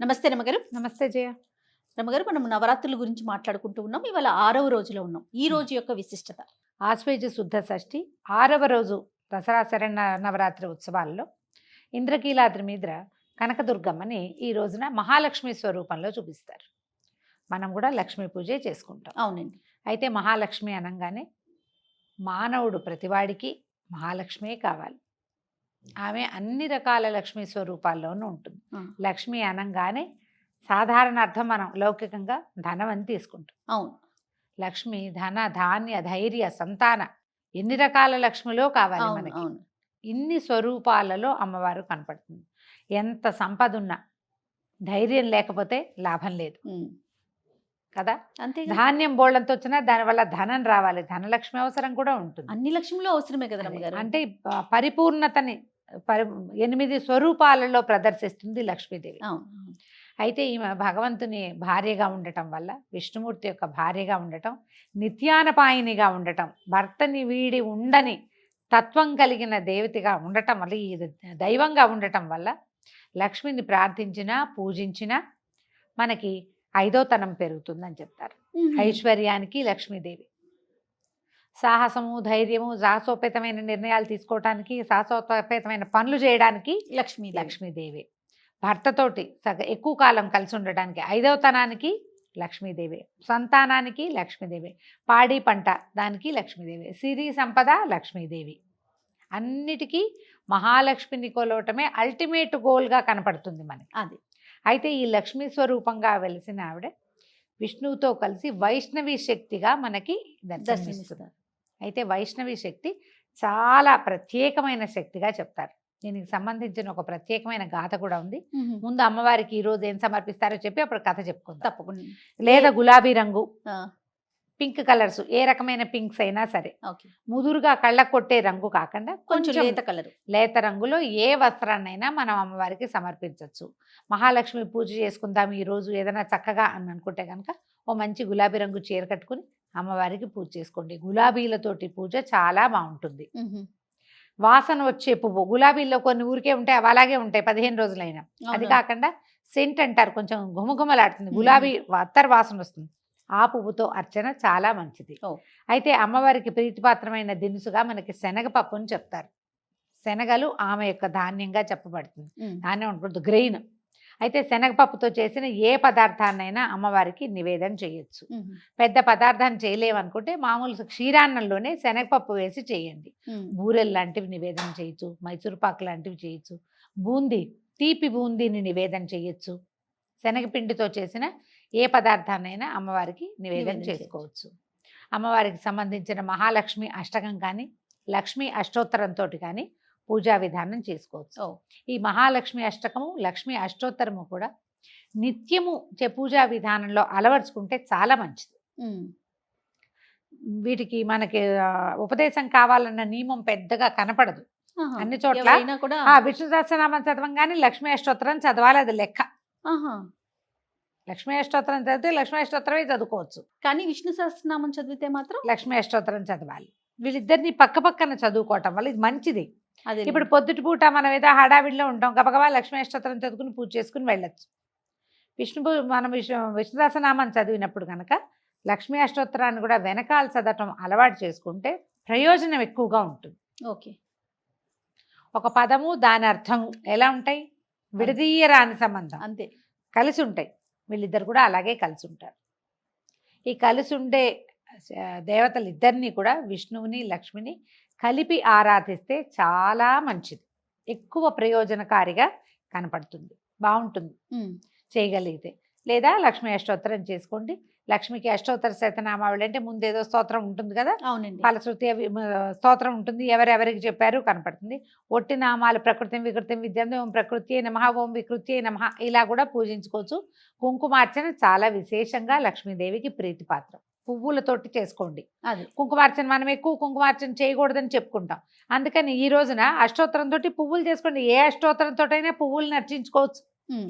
నమస్తే రమగారు. నమస్తే జయ. రమగారు, మనం నవరాత్రుల గురించి మాట్లాడుకుంటూ ఉన్నాం. ఇవాళ 6వ రోజులో ఉన్నాం. ఈ రోజు యొక్క విశిష్టత. ఆశ్వేజ శుద్ధ షష్ఠి 6వ రోజు దసరా శరణ నవరాత్రి ఉత్సవాల్లో ఇంద్రకీలాద్రి మీద కనకదుర్గమ్మని ఈ రోజున మహాలక్ష్మి స్వరూపంలో చూపిస్తారు. మనం కూడా లక్ష్మీ పూజే చేసుకుంటాం. అవునండి. అయితే మహాలక్ష్మి అనగానే మానవుడు ప్రతివాడికి మహాలక్ష్మే కావాలి. ఆమె అన్ని రకాల లక్ష్మీ స్వరూపాల్లోనూ ఉంటుంది. లక్ష్మి అనగానే సాధారణ అర్థం మనం లౌకికంగా ధనం అని తీసుకుంటాం. అవును. లక్ష్మి ధన ధాన్య ధైర్య సంతాన ఎన్ని రకాల లక్ష్మిలో కావాలి మనకి. అవును. ఇన్ని స్వరూపాలలో అమ్మవారు కనపడుతుంది. ఎంత సంపద ఉన్నా ధైర్యం లేకపోతే లాభం లేదు కదా. అంతే. ధాన్యం బోళ్ళంతో వచ్చినా దానివల్ల ధనం రావాలి, ధనలక్ష్మి అవసరం కూడా ఉంటుంది. అన్ని లక్ష్మిలో అవసరమే కదా రమగారు. అంటే పరిపూర్ణతని 8 స్వరూపాలలో ప్రదర్శిస్తుంది లక్ష్మీదేవి. అయితే ఈమె భగవంతుని భార్యగా ఉండటం వల్ల, విష్ణుమూర్తి యొక్క భార్యగా ఉండటం, నిత్యానపాయినిగా ఉండటం, భర్తని వీడి ఉండని తత్వం కలిగిన దేవతగా ఉండటం వల్ల, ఈ దైవంగా ఉండటం వల్ల లక్ష్మిని ప్రార్థించినా పూజించినా మనకి 5వ తనం పెరుగుతుందని చెప్తారు. ఐశ్వర్యానికి లక్ష్మీదేవి, సాహసము ధైర్యము సాహసోపేతమైన నిర్ణయాలు తీసుకోవటానికి, సాహసోపేతమైన పనులు చేయడానికి లక్ష్మీదేవి. భర్తతోటి ఎక్కువ కాలం కలిసి ఉండడానికి 5వ తనానికి లక్ష్మీదేవి, సంతానానికి లక్ష్మీదేవి, పాడి పంట దానికి లక్ష్మీదేవి, సిరి సంపద లక్ష్మీదేవి. అన్నిటికీ మహాలక్ష్మిని కొలవటమే అల్టిమేట్ గోల్గా కనపడుతుంది మనకి. అది అయితే ఈ లక్ష్మీ స్వరూపంగా వెలిసిన ఆవిడ విష్ణువుతో కలిసి వైష్ణవి శక్తిగా మనకి దర్శనమిస్తుంది. అయితే వైష్ణవి శక్తి చాలా ప్రత్యేకమైన శక్తిగా చెప్తారు. దీనికి సంబంధించిన ఒక ప్రత్యేకమైన గాథ కూడా ఉంది. ముందు అమ్మవారికి ఈ రోజు ఏం సమర్పిస్తారో చెప్పి అప్పుడు కథ చెప్పుకుందాం. తప్పకుండా. లేదా గులాబీ రంగు, పింక్ కలర్స్, ఏ రకమైన పింక్స్ అయినా సరే, ముదురుగా కళ్ళకు కొట్టే రంగు కాకుండా కొంచెం లేత రంగులో ఏ వస్త్రాన్నైనా మనం అమ్మవారికి సమర్పించవచ్చు. మహాలక్ష్మి పూజ చేసుకుందాం ఈ రోజు ఏదైనా చక్కగా అని అనుకుంటే కనుక ఓ మంచి గులాబీ రంగు చీర కట్టుకుని అమ్మవారికి పూజ చేసుకోండి. గులాబీలతోటి పూజ చాలా బాగుంటుంది. వాసన వచ్చే పువ్వు, గులాబీల్లో కొన్ని ఊరికే ఉంటాయి, అవి అలాగే ఉంటాయి 15 రోజులైనా. అది కాకుండా సెంట్ అంటారు, కొంచెం గుమగుమలాడుతుంది, గులాబీ అత్తర్ వాసన వస్తుంది, ఆ పువ్వుతో అర్చన చాలా మంచిది. అయితే అమ్మవారికి ప్రీతిపాత్రమైన దినుసుగా మనకి శనగపప్పుని చెప్తారు. శనగలు ఆమె యొక్క ధాన్యంగా చెప్పబడుతుంది. ధాన్యం ఉంటుంది గ్రెయిన్. అయితే శనగపప్పుతో చేసిన ఏ పదార్థాన్నైనా అమ్మవారికి నివేదన చేయొచ్చు. పెద్ద పదార్థాన్ని చేయలేమనుకుంటే మామూలు క్షీరాన్నంలోనే శనగపప్పు వేసి చేయండి. బూరెలు లాంటివి నివేదన చేయొచ్చు, మైసూరుపాకు లాంటివి చేయొచ్చు, బూందీ తీపి బూందీని నివేదన చేయొచ్చు. శనగపిండితో చేసిన ఏ పదార్థాన్నైనా అమ్మవారికి నివేదన చేసుకోవచ్చు. అమ్మవారికి సంబంధించిన మహాలక్ష్మి అష్టకం కానీ లక్ష్మీ అష్టోత్తరంతో కానీ పూజా విధానం చేసుకోవచ్చు. ఈ మహాలక్ష్మి అష్టకము లక్ష్మీ అష్టోత్తరము కూడా నిత్యము పూజా విధానంలో అలవర్చుకుంటే చాలా మంచిది. వీటికి మనకి ఉపదేశం కావాలన్న నియమం పెద్దగా కనపడదు. అన్ని చోట్ల విష్ణు సహస్రనామం చదవంగానే లక్ష్మీ అష్టోత్తరం చదవాలి, అది లెక్క. లక్ష్మీ అష్టోత్తరం చదివితే లక్ష్మీ అష్టోత్తరమే చదువుకోవచ్చు, కానీ విష్ణు సహస్రనామం చదివితే మాత్రం లక్ష్మీ అష్టోత్తరం చదవాలి. వీళ్ళిద్దరిని పక్క పక్కన చదువుకోవటం వల్ల ఇది మంచిది. ఇప్పుడు పొద్దుటి పూట మనం ఏదో హడావిడిలో ఉంటాం, గబగబా లక్ష్మీ అష్టోత్తరం చదువుకుని పూజ చేసుకుని వెళ్ళొచ్చు. మనం విష్ణు సహస్రనామం చదివినప్పుడు కనుక లక్ష్మీ అష్టోత్తరాన్ని కూడా వెనకాల చదవటం అలవాటు చేసుకుంటే ప్రయోజనం ఎక్కువగా ఉంటుంది. ఒక పదము దాని అర్థం ఎలా ఉంటాయి, విడదీయరాని సంబంధం, అంతే, కలిసి ఉంటాయి. వీళ్ళిద్దరు కూడా అలాగే కలిసి ఉంటారు. ఈ కలిసి ఉండే దేవతలు ఇద్దరిని కూడా విష్ణువుని లక్ష్మిని కలిపి ఆరాధిస్తే చాలా మంచిది, ఎక్కువ ప్రయోజనకారిగా కనపడుతుంది, బాగుంటుంది చేయగలిగితే. లేదా లక్ష్మీ అష్టోత్తరం చేసుకోండి. లక్ష్మికి అష్టోత్తర శతనామావళి అంటే ముందేదో స్తోత్రం ఉంటుంది కదా, ఫలశ్రుతి స్తోత్రం ఉంటుంది, ఎవరెవరికి చెప్పారు కనపడుతుంది. ఒట్టి నామాలు ప్రకృతి వికృతి విద్యం ఓం ప్రకృతి నమః ఓం వికృతి నమః ఇలా కూడా పూజించుకోవచ్చు. కుంకుమార్చన చాలా విశేషంగా లక్ష్మీదేవికి ప్రీతిపాత్రం. పువ్వులతోటి చేసుకోండి. అది కుంకుమార్చన మనం ఎక్కువ కుంకుమార్చన చేయకూడదని చెప్పుకుంటాం, అందుకని ఈ రోజున అష్టోత్తరంతో పువ్వులు చేసుకోండి. ఏ అష్టోత్తరంతో అయినా పువ్వులను అర్చించుకోవచ్చు,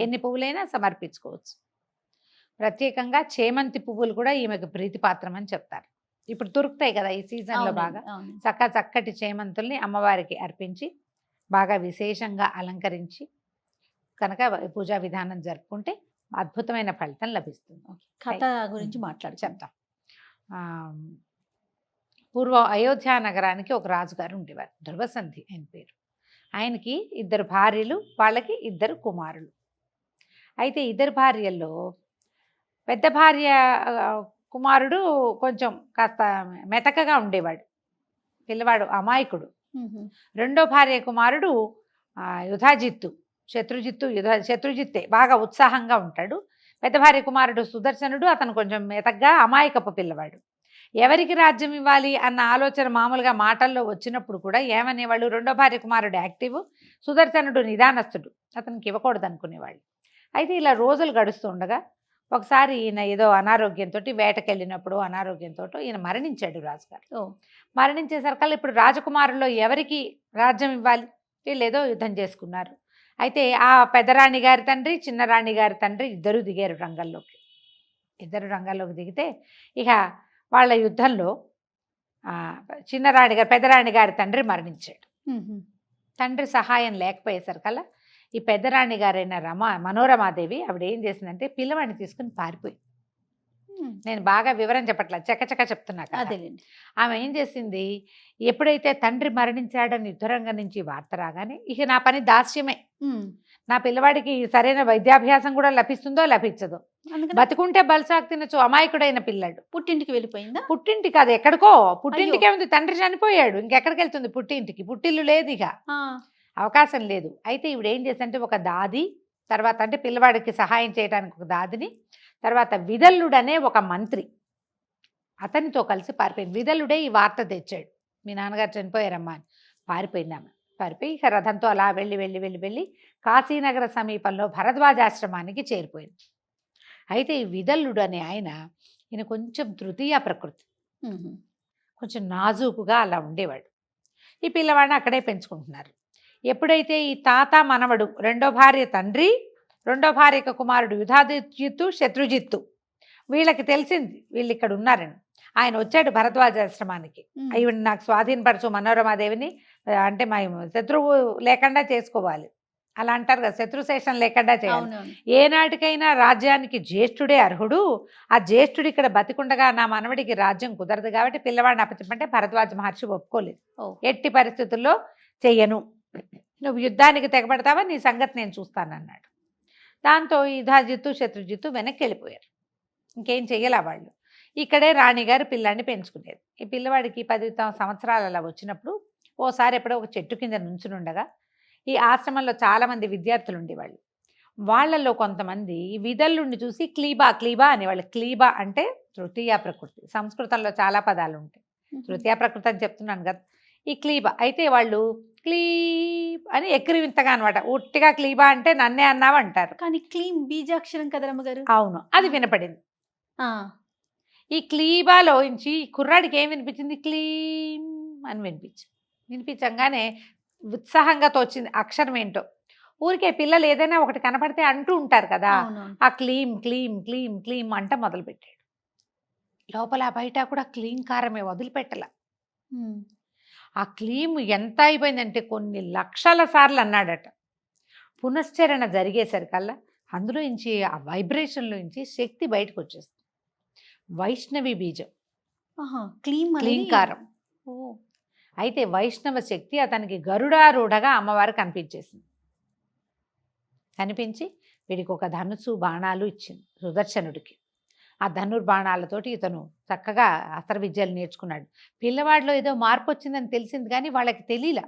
ఎన్ని పువ్వులైనా సమర్పించుకోవచ్చు. ప్రత్యేకంగా చేమంతి పువ్వులు కూడా ఈమెకు ప్రీతిపాత్రం అని చెప్తారు. ఇప్పుడు దొరుకుతాయి కదా ఈ సీజన్లో, బాగా చక్కటి చేమంతుల్ని అమ్మవారికి అర్పించి బాగా విశేషంగా అలంకరించి కనుక పూజా విధానం జరుపుకుంటే అద్భుతమైన ఫలితం లభిస్తుంది. కథ గురించి చెప్తాం. పూర్వం అయోధ్య నగరానికి ఒక రాజుగారు ఉండేవారు, ధ్రువసంధి ఆయన పేరు. ఆయనకి 2 భార్యలు, వాళ్ళకి 2 కుమారులు. అయితే 2 భార్యల్లో పెద్ద భార్య కుమారుడు కొంచెం కాస్త మెతకగా ఉండేవాడు, పిల్లవాడు అమాయకుడు. రెండో భార్య కుమారుడు యుధాజిత్తు, శత్రుజిత్తే, బాగా ఉత్సాహంగా ఉంటాడు. పెద్ద భార్య కుమారుడు సుదర్శనుడు, అతను కొంచెం మెతగ్గా అమాయకపు పిల్లవాడు. ఎవరికి రాజ్యం ఇవ్వాలి అన్న ఆలోచన మామూలుగా మాటల్లో వచ్చినప్పుడు కూడా ఏమనేవాళ్ళు, రెండో భార్య కుమారుడు యాక్టివ్, సుదర్శనుడు నిదానస్తుడు, అతనికి ఇవ్వకూడదు అనుకునేవాళ్ళు. అయితే ఇలా రోజులు గడుస్తూ ఉండగా ఒకసారి ఈయన ఏదో అనారోగ్యంతో, వేటకెళ్ళినప్పుడు అనారోగ్యంతో ఈయన మరణించాడు రాజుగారు. మరణించేసరికల్లా ఇప్పుడు రాజకుమారుల్లో ఎవరికి రాజ్యం ఇవ్వాలి, వీళ్ళేదో యుద్ధం చేసుకున్నారు. అయితే ఆ పెద్దరాణి గారి తండ్రి, చిన్నరాణి గారి తండ్రి ఇద్దరు దిగారు రంగంలోకి. ఇద్దరు రంగంలోకి దిగితే ఇక వాళ్ళ యుద్ధంలో పెద్దరాణి గారి తండ్రి మరణించాడు. తండ్రి సహాయం లేకపోయేసరికల్లా ఈ పెద్దరాణి గారైన మనోరమాదేవి ఆవిడ ఏం చేసిందంటే పిల్లవాడిని తీసుకుని పారిపోయింది. నేను బాగా వివరం చెప్పట్లా, చకచక చెప్తున్నా కదా. ఆమె ఏం చేసింది, ఎప్పుడైతే తండ్రి మరణించాడని యుద్ధరంగం నుంచి వార్త రాగానే ఇక నా పని దాస్యమే, నా పిల్లవాడికి సరైన వైద్యాభ్యాసం కూడా లభిస్తుందో లభించదో, బతుకుంటే బల్సాకు తినచ్చు, అమాయకుడైన పిల్లాడు. పుట్టింటికి వెళ్ళిపోయిందా? పుట్టింటికి కాదు, ఎక్కడికో. పుట్టింటికే ఉంది, తండ్రి చనిపోయాడు, ఇంకెక్కడికి వెళ్తుంది పుట్టింటికి? పుట్టిల్లు లేదు, ఇక అవకాశం లేదు. అయితే ఈవిడ ఏం చేసిందంటే ఒక దాది, తర్వాత అంటే పిల్లవాడికి సహాయం చేయడానికి ఒక దాదిని, తర్వాత విదల్లుడనే ఒక మంత్రి, అతనితో కలిసి పారిపోయింది. విదల్లుడే ఈ వార్త తెచ్చాడు, మీ నాన్నగారు చనిపోయారమ్మా అని. పారిపోయింది ఆమె. పారిపోయి ఇక రథంతో అలా వెళ్ళి వెళ్ళి వెళ్ళి వెళ్ళి కాశీనగర సమీపంలో భరద్వాజాశ్రమానికి చేరిపోయింది. అయితే ఈ విదల్లుడు అనే ఈయన కొంచెం తృతీయ ప్రకృతి, కొంచెం నాజూకుగా అలా ఉండేవాడు. ఈ పిల్లవాడిని అక్కడే పెంచుకుంటున్నారు. ఎప్పుడైతే ఈ తాత మనవడు, రెండో భార్య తండ్రి, రెండో భార్యకు కుమారుడు యుధాజిత్తు, శత్రుజిత్తు, వీళ్ళకి తెలిసింది వీళ్ళు ఇక్కడ ఉన్నారని. ఆయన వచ్చాడు భరద్వాజాశ్రమానికి, ఈవిడ నాకు స్వాధీనపరచు మనోరమాదేవిని, అంటే మా శత్రువు లేకుండా చేసుకోవాలి, అలా అంటారు కదా, శత్రుశేషం లేకుండా చేయాలి. ఏనాటికైనా రాజ్యానికి జ్యేష్ఠుడే అర్హుడు, ఆ జ్యేష్ఠుడు ఇక్కడ బతికుండగా నా మనవడికి రాజ్యం కుదరదు కాబట్టి పిల్లవాడిని అప్పచెప్పంటే భరద్వాజ మహర్షి ఒప్పుకోలేదు. ఎట్టి పరిస్థితుల్లో చెయ్యను, నువ్వు యుద్ధానికి తెగబడతావా, నీ సంగతి నేను చూస్తానన్నాడు. దాంతో యుధాజిత్తు, శత్రుజిత్తు వెనక్కి వెళ్ళిపోయారు. ఇంకేం చెయ్యాల వాళ్ళు. ఇక్కడే రాణిగారు పిల్లాన్ని పెంచుకునేది. ఈ పిల్లవాడికి 10 సంవత్సరాలు అలా వచ్చినప్పుడు ఓసారి ఎప్పుడో ఒక చెట్టు కింద నుంచునుండగా ఈ ఆశ్రమంలో చాలామంది విద్యార్థులు ఉండేవాళ్ళు. వాళ్ళల్లో కొంతమంది ఈ విదల్లుండి చూసి క్లీబా క్లీబా అనేవాళ్ళు. క్లీబా అంటే తృతీయ ప్రకృతి, సంస్కృతంలో చాలా పదాలు ఉంటాయి, తృతీయ ప్రకృతి అని చెప్తున్నాను కదా. ఈ క్లీబా అయితే వాళ్ళు క్లీబ్ అని ఎక్కిరివింతగా అనమాట. ఉట్టిగా క్లీబా అంటే నన్నే అన్నావు అంటారు, కానీ క్లీం బీజాక్షరం కదా రమ్మగారు. అవును, అది వినపడింది. ఈ క్లీబాలో నుంచి కుర్రాడికి ఏం వినిపించింది, క్లీం అని వినిపించంగానే ఉత్సాహంగా తోచింది అక్షరం ఏంటో. ఊరికే పిల్లలు ఏదైనా ఒకటి కనపడితే అంటూ ఉంటారు కదా, ఆ క్లీం క్లీం క్లీం క్లీం అంట మొదలుపెట్టాడు. లోపల బయట కూడా క్లీంకారమే, వదిలిపెట్టల. ఆ క్లీం ఎంత అయిపోయిందంటే కొన్ని లక్షల సార్లు అన్నాడట. పునశ్చరణ జరిగేసరికల్లా అందులో నుంచి, ఆ వైబ్రేషన్లో నుంచి శక్తి బయటకు వచ్చేస్తుంది. వైష్ణవి బీజం, క్లీంకారం. అయితే వైష్ణవ శక్తి అతనికి గరుడారూఢగా అమ్మవారు కనిపించేసింది. కనిపించి వీడికి ఒక ధనుసు, బాణాలు ఇచ్చింది సుదర్శనుడికి. ఆ ధనుర్బాణాలతోటి ఇతను చక్కగా అస్త్ర విద్యలు నేర్చుకున్నాడు. పిల్లవాడిలో ఏదో మార్పు వచ్చిందని తెలిసింది, కానీ వాళ్ళకి తెలియలా.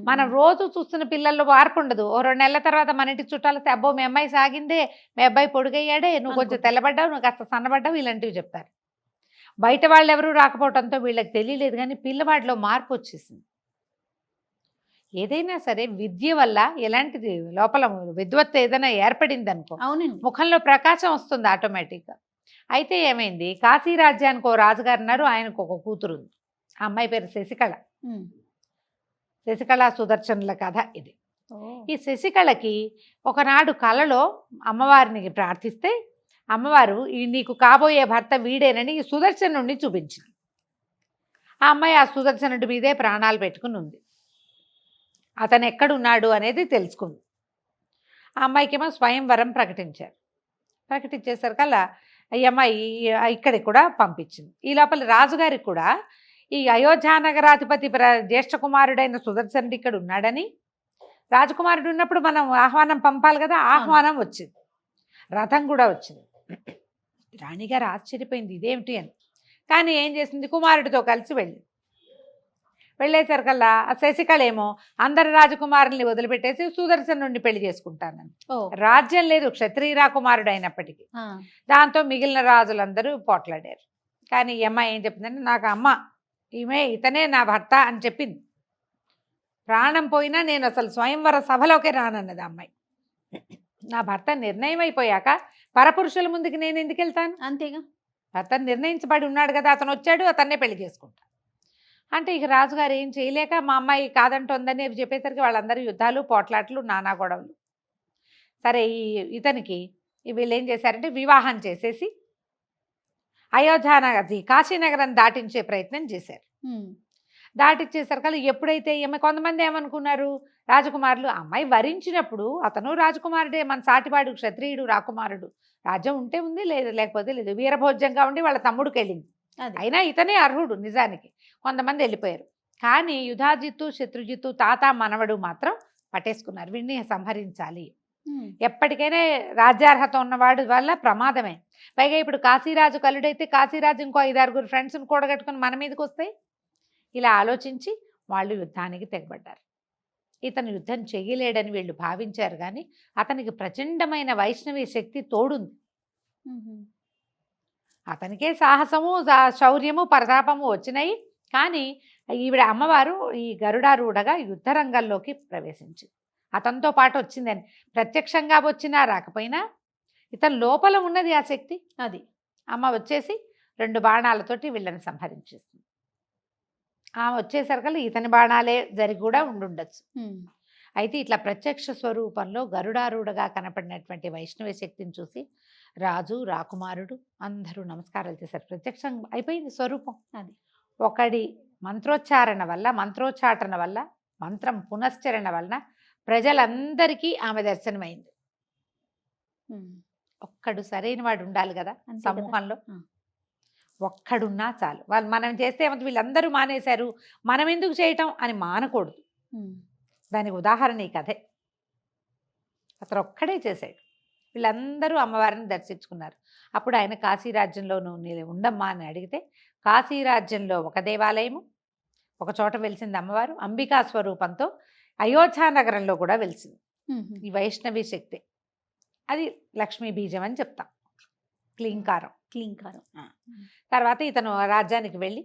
మనం రోజు చూస్తున్న పిల్లల్లో మార్పు ఉండదు. ఓ 2 నెలల తర్వాత మన ఇంటికి చుట్టాలు, అబ్బో మీ అమ్మాయి సాగిందే, మీ అబ్బాయి పొడుగయ్యాడే, నువ్వు కొంచెం తెల్లబడ్డావు, నువ్వు కాస్త సన్నబడ్డావు, ఇలాంటివి చెప్తారు. బయట వాళ్ళు ఎవరూ రాకపోవడంతో వీళ్ళకి తెలియలేదు, కానీ పిల్లవాడిలో మార్పు వచ్చేసింది. ఏదైనా సరే విద్య వల్ల ఎలాంటిది లోపల విద్వత్తు ఏదైనా ఏర్పడింది అనుకో, ముఖంలో ప్రకాశం వస్తుంది ఆటోమేటిక్గా. అయితే ఏమైంది, కాశీ రాజ్యానికి ఓ రాజుగారు ఉన్నారు, ఆయనకు ఒక కూతురు ఉంది. ఆ అమ్మాయి పేరు శశికళ. శశికళ సుదర్శనుల కథ ఇది. ఈ శశికళకి ఒకనాడు కలలో అమ్మవారిని ప్రార్థిస్తే అమ్మవారు ఈ నీకు కాబోయే భర్త వీడేనని ఈ సుదర్శనుడిని చూపించింది. ఆ అమ్మాయి ఆ సుదర్శనుడి మీదే ప్రాణాలు పెట్టుకుని ఉంది. అతను ఎక్కడున్నాడు అనేది తెలుసుకుంది. ఆ అమ్మాయికేమో స్వయంవరం ప్రకటించేసరికల్లా ఈ అమ్మాయి ఇక్కడికి కూడా పంపించింది. ఈ లోపల రాజుగారికి కూడా ఈ అయోధ్యానగరాధిపతి జ్యేష్ఠ కుమారుడైన సుదర్శనుడు ఇక్కడ ఉన్నాడని, రాజకుమారుడు ఉన్నప్పుడు మనం ఆహ్వానం పంపాలి కదా, ఆహ్వానం వచ్చింది, రథం కూడా వచ్చింది. రాణిగారు ఆశ్చర్యపోయింది ఇదేమిటి అని. కానీ ఏం చేసింది, కుమారుడితో కలిసి వెళ్ళేసరికల్లా ఆ శశికళ ఏమో అందరి రాజకుమారుల్ని వదిలిపెట్టేసి సుదర్శనుడిని పెళ్లి చేసుకుంటానని. రాజ్యం లేదు, క్షత్రియ రాకుమారుడు అయినప్పటికీ. దాంతో మిగిలిన రాజులందరూ పోట్లాడారు. కానీ ఈ అమ్మాయి ఏం చెప్పిందంటే, నాకు అమ్మ ఇతనే నా భర్త అని చెప్పింది. ప్రాణం పోయినా నేను అసలు స్వయంవర సభలోకే రానన్నది అమ్మాయి. నా భర్త నిర్ణయం అయిపోయాక పరపురుషుల ముందుకు నేను ఎందుకు వెళ్తాను? అంతేగా, భర్త నిర్ణయించబడి ఉన్నాడు కదా, అతను వచ్చాడు, అతన్నే పెళ్లి చేసుకుంటా అంటే ఇక రాజుగారు ఏం చేయలేక మా అమ్మాయి కాదంటోందని చెప్పేసరికి వాళ్ళందరూ యుద్ధాలు, పోట్లాట్లు, నానా గొడవలు. సరే ఇతనికి వీళ్ళు ఏం చేశారంటే వివాహం చేసేసి అయోధ్యానగర్ కాశీనగరం దాటించే ప్రయత్నం చేశారు. దాటిచ్చేసరికి ఎప్పుడైతే కొంతమంది ఏమనుకున్నారు, రాజకుమారులు అమ్మాయి వరించినప్పుడు అతను రాజకుమారుడే, మన సాటివాడు క్షత్రియుడు రాకుమారుడు, రాజ్యం ఉంటే ఉంది, లేకపోతే లేదు, వీరభోజ్యంగా ఉండి వాళ్ళ తమ్ముడికి వెళ్ళింది, అయినా ఇతనే అర్హుడు నిజానికి. కొంతమంది వెళ్ళిపోయారు. కానీ యుధాజిత్తు, శత్రుజిత్తు, తాత మనవడు మాత్రం పట్టేసుకున్నారు, వీడిని సంహరించాలి. ఎప్పటికైనా రాజ్యార్హత ఉన్నవాడు వల్ల ప్రమాదమే. పైగా ఇప్పుడు కాశీరాజు కలుడైతే కాశీరాజు ఇంకో 5-6 ఫ్రెండ్స్ని కూడగట్టుకుని మన మీదకి వస్తాయి. ఇలా ఆలోచించి వాళ్ళు యుద్ధానికి తెగబడ్డారు. ఇతను యుద్ధం చెయ్యలేడని వీళ్ళు భావించారు. కానీ అతనికి ప్రచండమైన వైష్ణవి శక్తి తోడుంది. అతనికే సాహసము, శౌర్యము, ప్రతాపము వచ్చినాయి. కానీ ఈవిడ అమ్మవారు ఈ గరుడారూఢగా యుద్ధ రంగంలోకి ప్రవేశించింది. అతనితో పాటు వచ్చిందని ప్రత్యక్షంగా వచ్చినా రాకపోయినా ఇతని లోపల ఉన్నది ఆ శక్తి. అది అమ్మ వచ్చేసి 2 బాణాలతోటి వీళ్ళని సంహరించేస్తుంది. ఆమె వచ్చేసరికి ఇతని బాణాలే జరిగి కూడా ఉండుండొచ్చు. అయితే ఇట్లా ప్రత్యక్ష స్వరూపంలో గరుడారూఢగా కనపడినటువంటి వైష్ణవ శక్తిని చూసి రాజు, రాకుమారుడు అందరూ నమస్కారాలు చేశారు. ప్రత్యక్షం అయిపోయింది స్వరూపం. అది ఒకడి మంత్రోచ్చారణ వల్ల, మంత్రోచ్చాటన వల్ల, మంత్రం పునశ్చరణ వలన ప్రజలందరికీ ఆమె దర్శనమైంది. ఒక్కడు సరైన వాడు ఉండాలి కదా సమూహంలో, ఒక్కడున్నా చాలు. వాళ్ళు మనం చేస్తే ఏమంటే వీళ్ళందరూ మానేశారు, మనం ఎందుకు చేయటం అని మానకూడదు. దానికి ఉదాహరణ ఈ కథే. అతను ఒక్కడే చేశాడు, వీళ్ళందరూ అమ్మవారిని దర్శించుకున్నారు. అప్పుడు ఆయన కాశీరాజ్యంలోనూ ఉండమ్మా అని అడిగితే, కాశీరాజ్యంలో ఒక దేవాలయము, ఒక చోట వెలిసింది అమ్మవారు అంబికా స్వరూపంతో, అయోధ్యానగరంలో కూడా వెలిసింది ఈ వైష్ణవి శక్తి. అది లక్ష్మీ బీజం అని చెప్తాం, క్లీంకారం. తర్వాత ఇతను రాజ్యానికి వెళ్ళి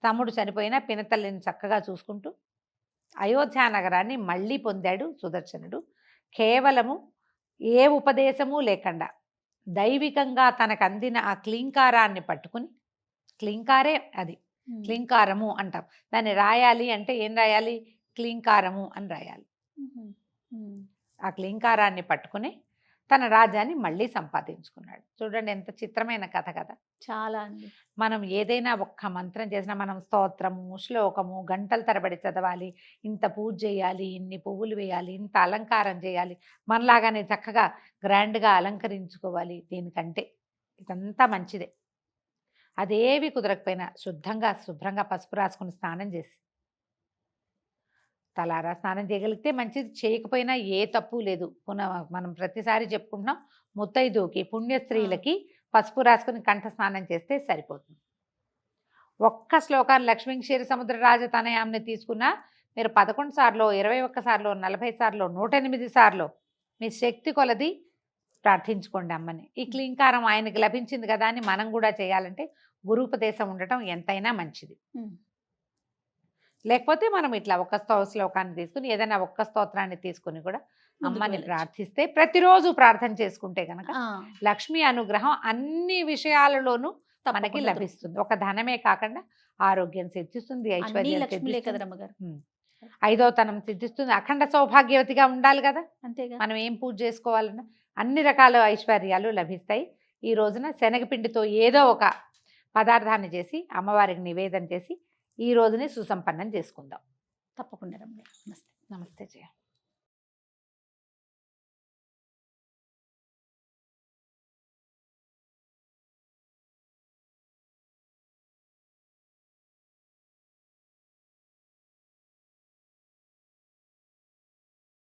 తమ్ముడు చనిపోయినా పినతల్లిని చక్కగా చూసుకుంటూ అయోధ్యానగరాన్ని మళ్ళీ పొందాడు సుదర్శనుడు. కేవలము ఏ ఉపదేశము లేకుండా దైవికంగా తనకు అందిన ఆ క్లీంకారాన్ని పట్టుకుని, క్లీంకారే అది, క్లీంకారము అంటాం. దాన్ని రాయాలి అంటే ఏం రాయాలి, క్లీంకారము అని రాయాలి. ఆ క్లీంకారాన్ని పట్టుకుని తన రాజ్యాన్ని మళ్ళీ సంపాదించుకున్నాడు. చూడండి ఎంత చిత్రమైన కథ కదా. చాలా అండి. మనం ఏదైనా ఒక్క మంత్రం చేసినా, మనం స్తోత్రము, శ్లోకము గంటల తరబడి చదవాలి, ఇంత పూజ చేయాలి, ఇన్ని పువ్వులు వేయాలి, ఇంత అలంకారం చేయాలి, మనలాగానే చక్కగా గ్రాండ్గా అలంకరించుకోవాలి. దీనికంటే ఇదంతా మంచిదే. అదేవి కుదరకపోయినా శుభ్రంగా పసుపు రాసుకుని స్నానం చేసి, తలారా స్నానం చేయగలిగితే మంచిది, చేయకపోయినా ఏ తప్పు లేదు. మనం ప్రతిసారి చెప్పుకుంటున్నాం, ముత్తైదుకి పుణ్యస్త్రీలకి పసుపు రాసుకుని కంఠ స్నానం చేస్తే సరిపోతుంది. ఒక్క శ్లోకాన్ని లక్ష్మీ క్షీర సముద్ర రాజతనయాన్ని తీసుకున్నా మీరు 11 సార్లు, 21 సార్లు, 40 సార్లు, 108 సార్లు మీ శక్తి కొలది ప్రార్థించుకోండి అమ్మని. ఈ క్లీంకారం ఆయనకి లభించింది కదా అని మనం కూడా చేయాలంటే గురూపదేశం ఉండటం ఎంతైనా మంచిది. లేకపోతే మనం ఇట్లా ఒక్క శ్లోకాన్ని తీసుకుని, ఏదైనా ఒక్క స్తోత్రాన్ని తీసుకుని కూడా అమ్మని ప్రార్థిస్తే, ప్రతిరోజు ప్రార్థన చేసుకుంటే కనుక లక్ష్మీ అనుగ్రహం అన్ని విషయాలలోనూ మనకి లభిస్తుంది. ఒక ధనమే కాకుండా ఆరోగ్యం సిద్ధిస్తుంది, ఐశ్వర్యం సిద్ధిస్తుంది, 5వ తనం సిద్ధిస్తుంది, అఖండ సౌభాగ్యవతిగా ఉండాలి కదా. అంతేగా, మనం ఏం పూజ చేసుకోవాలన్నా అన్ని రకాల ఐశ్వర్యాలు లభిస్తాయి. ఈ రోజున శనగపిండితో ఏదో ఒక పదార్థాన్ని చేసి అమ్మవారికి నివేదన చేసి ఈ రోజుని సుసంపన్నం చేసుకుందాం. తప్పకుండా రమ్య. నమస్తే. నమస్తే జయ.